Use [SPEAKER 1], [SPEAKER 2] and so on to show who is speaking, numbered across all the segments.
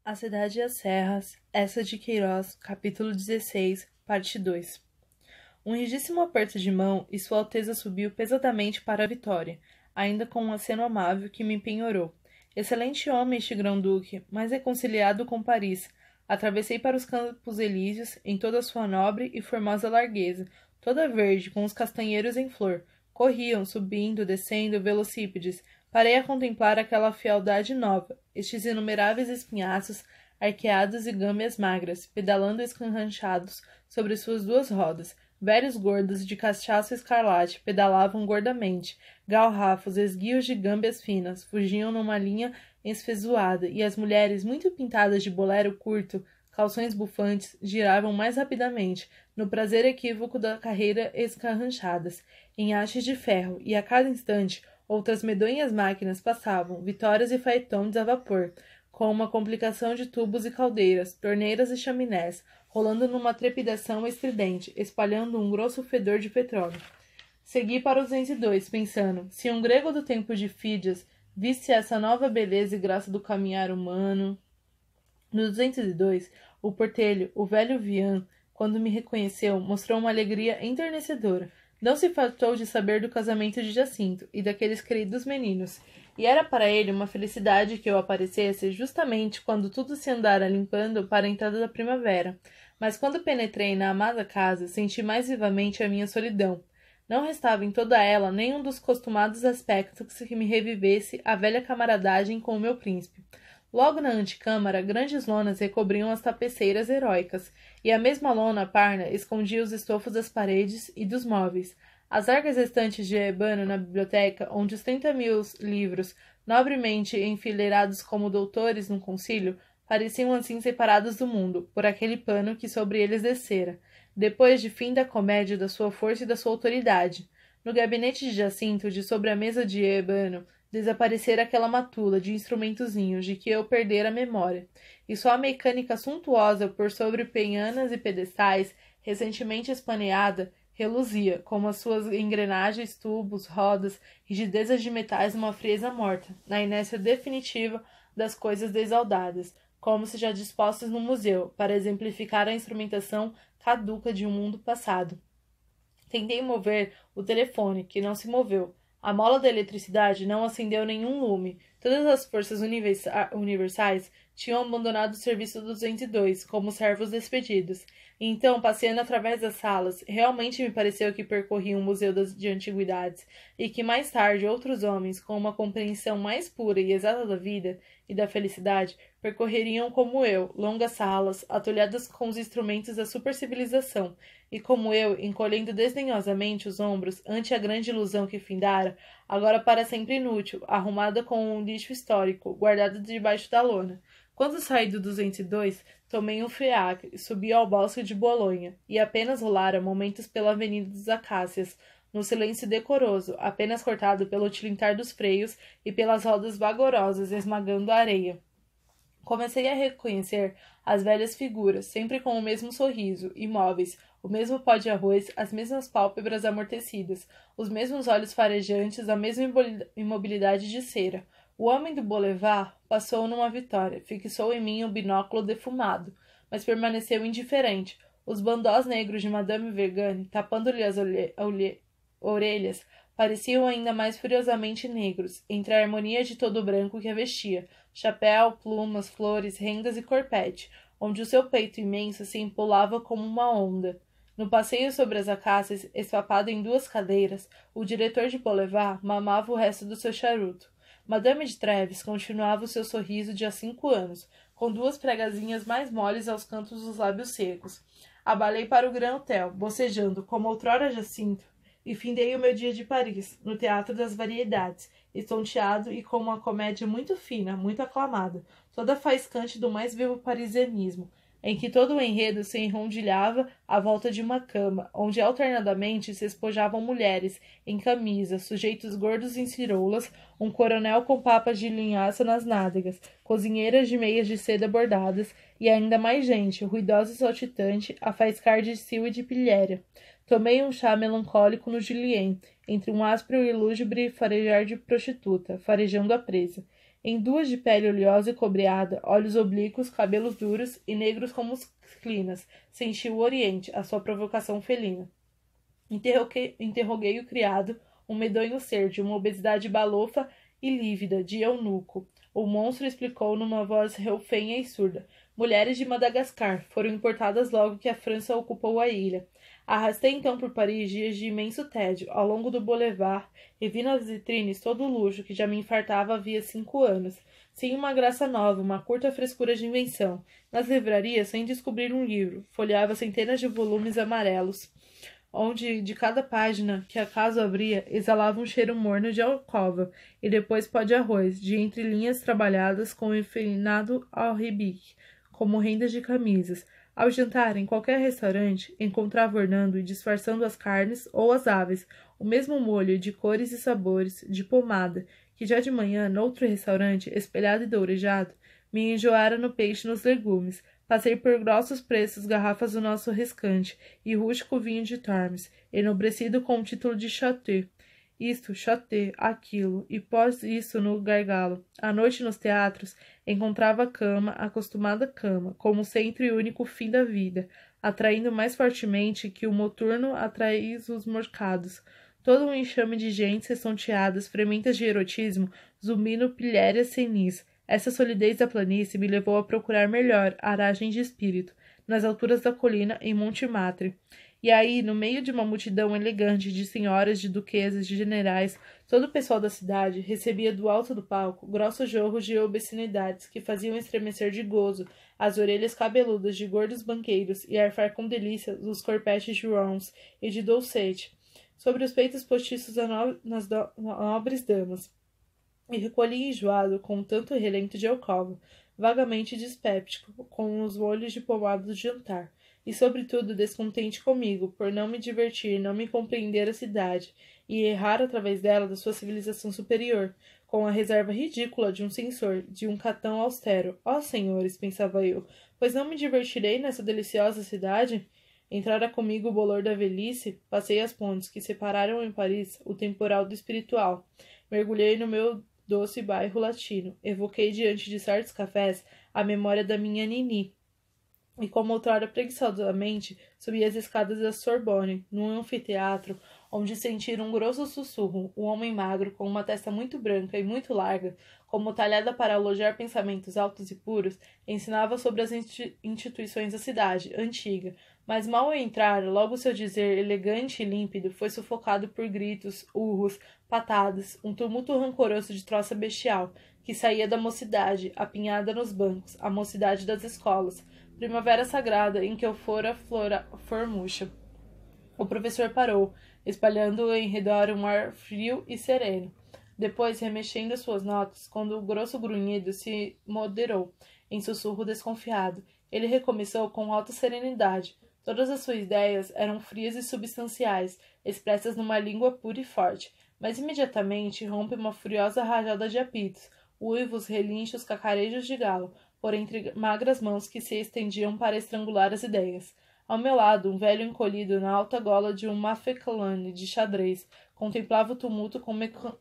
[SPEAKER 1] A Cidade e as Serras, Essa de Queiroz, capítulo 16, parte 2. Um rigíssimo aperto de mão e Sua Alteza subiu pesadamente para a Vitória, ainda com um aceno amável que me penhorou. Excelente homem este grão-duque, mas reconciliado com Paris. Atravessei para os Campos Elíseos em toda a sua nobre e formosa largueza, toda verde, com os castanheiros em flor. Corriam, subindo, descendo, velocípedes. Parei a contemplar aquela fealdade nova, estes inumeráveis espinhaços, arqueados e gâmeas magras, pedalando escarranchados sobre suas duas rodas. Velhos gordos de cachaça escarlate pedalavam gordamente. Galrafos, esguios de gâmbias finas, fugiam numa linha esfezoada, e as mulheres, muito pintadas de bolero curto, calções bufantes, giravam mais rapidamente, no prazer equívoco da carreira escarranchadas, em hastes de ferro, e a cada instante outras medonhas máquinas passavam, vitórias e faetões a vapor, com uma complicação de tubos e caldeiras, torneiras e chaminés, rolando numa trepidação estridente, espalhando um grosso fedor de petróleo. Segui para o 202, pensando, se um grego do tempo de Fídias visse essa nova beleza e graça do caminhar humano... No 202, o portelho, o velho Vian, quando me reconheceu, mostrou uma alegria enternecedora. Não se fartou de saber do casamento de Jacinto e daqueles queridos meninos, e era para ele uma felicidade que eu aparecesse justamente quando tudo se andara limpando para a entrada da primavera. Mas quando penetrei na amada casa, senti mais vivamente a minha solidão. Não restava em toda ela nenhum dos costumados aspectos que me revivesse a velha camaradagem com o meu príncipe. Logo na antecâmara, grandes lonas recobriam as tapeceiras heróicas, e a mesma lona parna escondia os estofos das paredes e dos móveis. As largas estantes de ébano na biblioteca, onde os 30.000 livros, nobremente enfileirados como doutores num concílio, pareciam assim separados do mundo, por aquele pano que sobre eles descera, depois de fim da comédia da sua força e da sua autoridade. No gabinete de Jacinto, de sobre a mesa de ébano, desaparecera aquela matula de instrumentozinhos de que eu perdera a memória, e só a mecânica suntuosa por sobre penhanas e pedestais, recentemente espaneada, reluzia, como as suas engrenagens, tubos, rodas, rigidezas de metais numa frieza morta, na inércia definitiva das coisas desaldadas, como se já dispostas no museu, para exemplificar a instrumentação caduca de um mundo passado. Tentei mover o telefone, que não se moveu. A mola da eletricidade não acendeu nenhum lume. Todas as forças universais tinham abandonado o serviço do 202, como servos despedidos. E então, passeando através das salas, realmente me pareceu que percorria um museu de antiguidades, e que mais tarde outros homens, com uma compreensão mais pura e exata da vida e da felicidade, percorreriam como eu, longas salas, atulhadas com os instrumentos da supercivilização, e como eu, encolhendo desdenhosamente os ombros ante a grande ilusão que findara, agora para sempre inútil, arrumada com um lixo histórico, guardada debaixo da lona. Quando saí do 202, tomei um fiacre, subi ao bosque de Bolonha, e apenas rolara momentos pela avenida dos Acácias, no silêncio decoroso, apenas cortado pelo tilintar dos freios e pelas rodas vagarosas esmagando a areia. Comecei a reconhecer as velhas figuras, sempre com o mesmo sorriso, imóveis, o mesmo pó de arroz, as mesmas pálpebras amortecidas, os mesmos olhos farejantes, a mesma imobilidade de cera. O homem do boulevard passou numa vitória, fixou em mim um binóculo defumado, mas permaneceu indiferente. Os bandós negros de Madame Vergane, tapando-lhe as orelhas, pareciam ainda mais furiosamente negros, entre a harmonia de todo o branco que a vestia, chapéu, plumas, flores, rendas e corpete, onde o seu peito imenso se empolava como uma onda. No passeio sobre as acácias, espapado em 2 cadeiras, o diretor de boulevard mamava o resto do seu charuto. Madame de Treves continuava o seu sorriso de há 5 anos, com 2 pregazinhas mais moles aos cantos dos lábios secos. Abalei para o Grand Hotel, bocejando, como outrora Jacinto, e findei o meu dia de Paris, no Teatro das Variedades, estonteado e com uma comédia muito fina, muito aclamada, toda faiscante do mais vivo parisianismo, em que todo o enredo se enrondilhava à volta de uma cama, onde alternadamente se espojavam mulheres, em camisa, sujeitos gordos em ciroulas, um coronel com papas de linhaça nas nádegas, cozinheiras de meias de seda bordadas, e ainda mais gente, ruidosa e saltitante, a faiscar de sil e de pilhéria. Tomei um chá melancólico no Julien, entre um áspero e lúgubre farejar de prostituta, farejando a presa. em duas de pele oleosa e cobreada, olhos oblíquos, cabelos duros e negros como os clinas. Senti o Oriente, a sua provocação felina. Interroguei o criado, um medonho ser de uma obesidade balofa e lívida, de eunuco. O monstro explicou numa voz relfenha e surda. Mulheres de Madagascar foram importadas logo que a França ocupou a ilha. Arrastei então por Paris dias de imenso tédio, ao longo do boulevard, e vi nas vitrines todo o luxo que já me infartava havia 5 anos. Sim, uma graça nova, uma curta frescura de invenção. Nas livrarias, sem descobrir um livro, folheava centenas de volumes amarelos, onde de cada página que acaso abria exalava um cheiro morno de alcova, e depois pó de arroz, de entrelinhas trabalhadas com refinado alrebique, como rendas de camisas. Ao jantar, em qualquer restaurante, encontrava ornando e disfarçando as carnes ou as aves, o mesmo molho de cores e sabores, de pomada, que já de manhã, noutro restaurante, espelhado e dourejado, me enjoara no peixe e nos legumes. Passei por grossos preços garrafas do nosso rescante e rústico vinho de Tormes, enobrecido com o título de Chateau. Isto, Chateau, aquilo, e pós isso no gargalo. À noite nos teatros, encontrava a cama, a acostumada cama, como centro e único fim da vida, atraindo mais fortemente que o moturno atrai os morcados. Todo um enxame de gentes estonteadas, frementas de erotismo, zumbindo pilhérias senis. Essa solidez da planície me levou a procurar melhor aragem de espírito, nas alturas da colina, em Montmartre. E aí, no meio de uma multidão elegante de senhoras, de duquesas, de generais, todo o pessoal da cidade recebia do alto do palco grossos jorros de obscenidades que faziam estremecer de gozo as orelhas cabeludas de gordos banqueiros e arfar com delícia os corpetes de Rons e de Doucet sobre os peitos postiços nas nobres damas. E recolhi enjoado com tanto relento de alcova, vagamente dispéptico, com os olhos de pomada do jantar, e sobretudo descontente comigo, por não me divertir, não me compreender a cidade, e errar através dela da sua civilização superior, com a reserva ridícula de um censor, de um catão austero. Ó senhores, pensava eu, pois não me divertirei nessa deliciosa cidade? Entrara comigo o bolor da velhice, passei as pontes que separaram em Paris o temporal do espiritual, mergulhei no meu doce bairro latino, evoquei diante de certos cafés a memória da minha Nini, e como outrora preguiçosamente subi as escadas da Sorbonne, num anfiteatro, onde senti um grosso sussurro, um homem magro, com uma testa muito branca e muito larga, como talhada para alojar pensamentos altos e puros, ensinava sobre as instituições da cidade, antiga, mas mal ao entrar, logo seu dizer elegante e límpido foi sufocado por gritos, urros, patadas, um tumulto rancoroso de troça bestial, que saía da mocidade, apinhada nos bancos, a mocidade das escolas, primavera sagrada em que eu fora formucha. O professor parou, espalhando em redor um ar frio e sereno. Depois, remexendo suas notas, quando o grosso grunhido se moderou, em sussurro desconfiado, ele recomeçou com alta serenidade. Todas as suas ideias eram frias e substanciais, expressas numa língua pura e forte, mas imediatamente rompe uma furiosa rajada de apitos, uivos, relinchos, cacarejos de galo, por entre magras mãos que se estendiam para estrangular as ideias. Ao meu lado, um velho encolhido na alta gola de um mafeclane de xadrez contemplava o tumulto com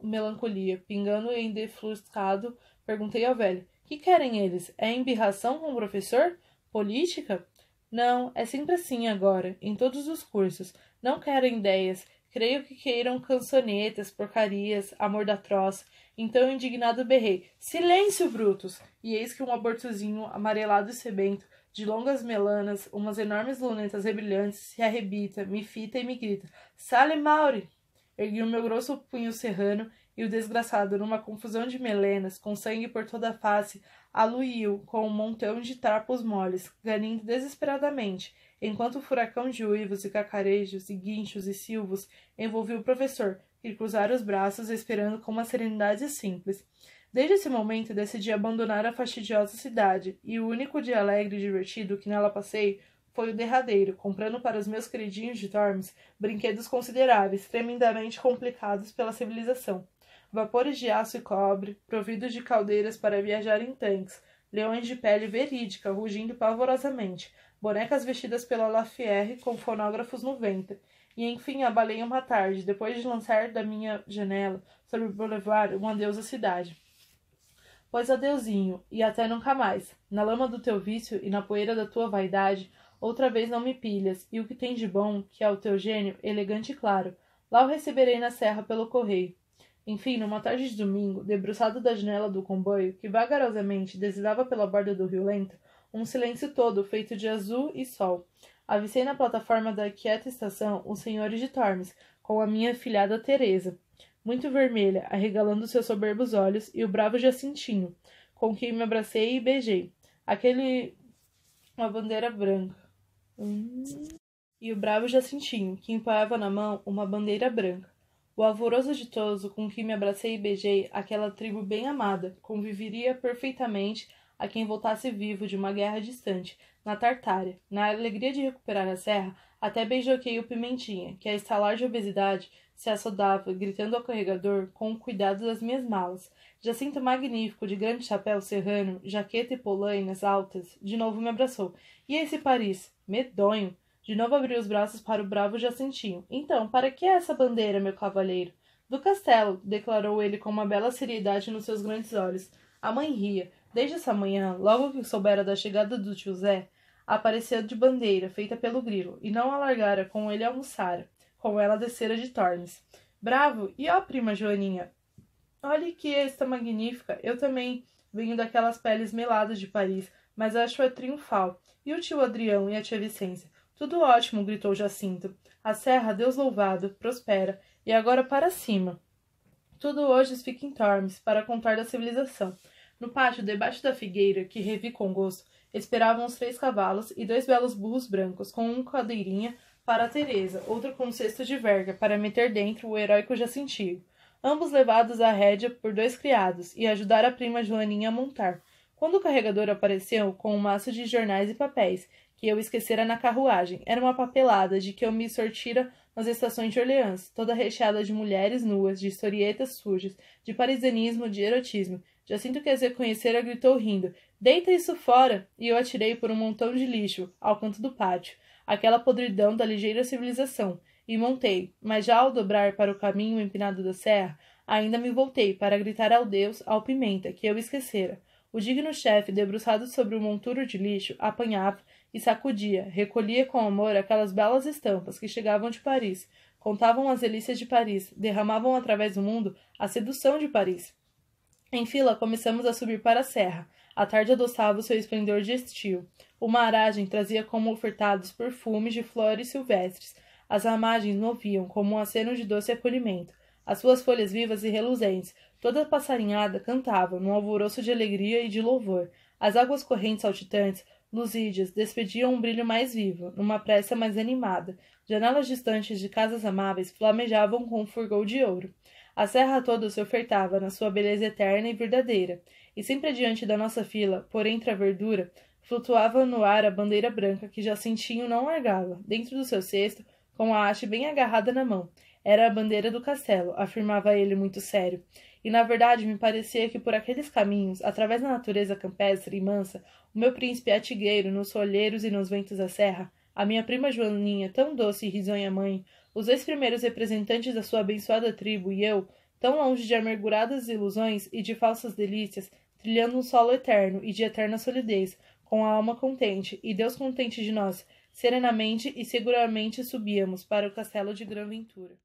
[SPEAKER 1] melancolia. Pingando em defluscado, perguntei ao velho: que querem eles? É embirração com o professor? Política? Não, é sempre assim agora, em todos os cursos. Não querem ideias. Creio que queiram cançonetas, porcarias, amor da troça. Então, indignado, berrei: silêncio, brutos! E eis que um abortuzinho, amarelado e sebento, de longas melanas, umas enormes lunetas rebrilhantes, se arrebita, me fita e me grita: Sale, Mauri! Ergui o meu grosso punho serrano e o desgraçado, numa confusão de melenas, com sangue por toda a face, aluiu com um montão de trapos moles, ganindo desesperadamente, enquanto o furacão de uivos e cacarejos e guinchos e silvos envolvia o professor, que cruzara os braços, esperando com uma serenidade simples. Desde esse momento decidi abandonar a fastidiosa cidade, e o único dia alegre e divertido que nela passei foi o derradeiro, comprando para os meus queridinhos de Tormes brinquedos consideráveis, tremendamente complicados pela civilização. Vapores de aço e cobre, providos de caldeiras para viajar em tanques, leões de pele verídica rugindo pavorosamente, bonecas vestidas pela Lafayette com fonógrafos no ventre, e enfim abalei uma tarde, depois de lançar da minha janela, sobre o boulevard, um adeus à cidade. Pois adeuzinho, e até nunca mais. Na lama do teu vício e na poeira da tua vaidade, outra vez não me pilhas, e o que tem de bom, que é o teu gênio, elegante e claro, lá o receberei na serra pelo correio. Enfim, numa tarde de domingo, debruçado da janela do comboio, que vagarosamente deslizava pela borda do rio lento, um silêncio todo feito de azul e sol. Avistei na plataforma da quieta estação os senhores de Tormes, com a minha filhada Teresa, muito vermelha, arregalando seus soberbos olhos, e o bravo Jacintinho, com quem me abracei e beijei. Aquele... uma bandeira branca. E o bravo Jacintinho, que empunhava na mão uma bandeira branca. O alvoroço ditoso com que me abracei e beijei, aquela tribo bem amada, conviveria perfeitamente a quem voltasse vivo de uma guerra distante, na Tartária. Na alegria de recuperar a serra, até beijoquei o Pimentinha, que a estalar de obesidade se assodava, gritando ao carregador com o cuidado das minhas malas. Jacinto magnífico, de grande chapéu serrano, jaqueta e polainas altas, de novo me abraçou. E esse Paris? Medonho! De novo abriu os braços para o bravo Jacintinho. Então, para que essa bandeira, meu cavalheiro? Do castelo, declarou ele com uma bela seriedade nos seus grandes olhos. A mãe ria. Desde essa manhã, logo que soubera da chegada do tio Zé, apareceu de bandeira, feita pelo grilo, e não alargara com ele almoçara, com ela descera de Tormes. Bravo! E ó, prima Joaninha, olhe que esta magnífica, eu também venho daquelas peles meladas de Paris, mas acho-a triunfal. E o tio Adrião e a tia Vicência? Tudo ótimo, gritou Jacinto. A serra, Deus louvado, prospera, e agora para cima. Tudo hoje fica em Tormes, para contar da civilização. No pátio, debaixo da figueira, que revi com gosto, esperavam os 3 cavalos e 2 belos burros brancos, com um cadeirinha para a Teresa, outro com um cesto de verga, para meter dentro o heróico Jacintinho. Ambos levados à rédea por 2 criados, e ajudar a prima Joaninha a montar. Quando o carregador apareceu, com um maço de jornais e papéis, que eu esquecera na carruagem, era uma papelada de que eu me sortira nas estações de Orleans, toda recheada de mulheres nuas, de historietas sujas, de parisianismo, de erotismo. Jacinto, que as reconhecera, gritou rindo. Deita isso fora! E eu atirei por um montão de lixo, ao canto do pátio, aquela podridão da ligeira civilização, e montei, mas já ao dobrar para o caminho empinado da serra, ainda me voltei para gritar ao Deus, ao Pimenta, que eu esquecera. O digno chefe, debruçado sobre o monturo de lixo, apanhava e sacudia, recolhia com amor aquelas belas estampas que chegavam de Paris, contavam as delícias de Paris, derramavam através do mundo a sedução de Paris. Em fila, começamos a subir para a serra. A tarde adoçava o seu esplendor de estio. Uma aragem trazia como ofertados perfumes de flores silvestres. As ramagens moviam como um aceno de doce acolhimento. As suas folhas vivas e reluzentes, toda passarinhada, cantava, num alvoroço de alegria e de louvor. As águas correntes saltitantes, luzídias, despediam um brilho mais vivo, numa pressa mais animada. Janelas distantes de casas amáveis flamejavam com um furgol de ouro. A serra toda se ofertava na sua beleza eterna e verdadeira, e sempre adiante da nossa fila, por entre a verdura, flutuava no ar a bandeira branca que Jacintinho não largava, dentro do seu cesto, com a haste bem agarrada na mão. Era a bandeira do castelo, afirmava ele muito sério. E na verdade me parecia que por aqueles caminhos, através da natureza campestre e mansa, o meu príncipe atigueiro nos solheiros e nos ventos da serra, a minha prima Joaninha, tão doce e risonha mãe, os 2 primeiros representantes da sua abençoada tribo e eu, tão longe de amarguradas ilusões e de falsas delícias, trilhando um solo eterno e de eterna solidez, com a alma contente e Deus contente de nós, serenamente e seguramente subíamos para o castelo de Grã Ventura.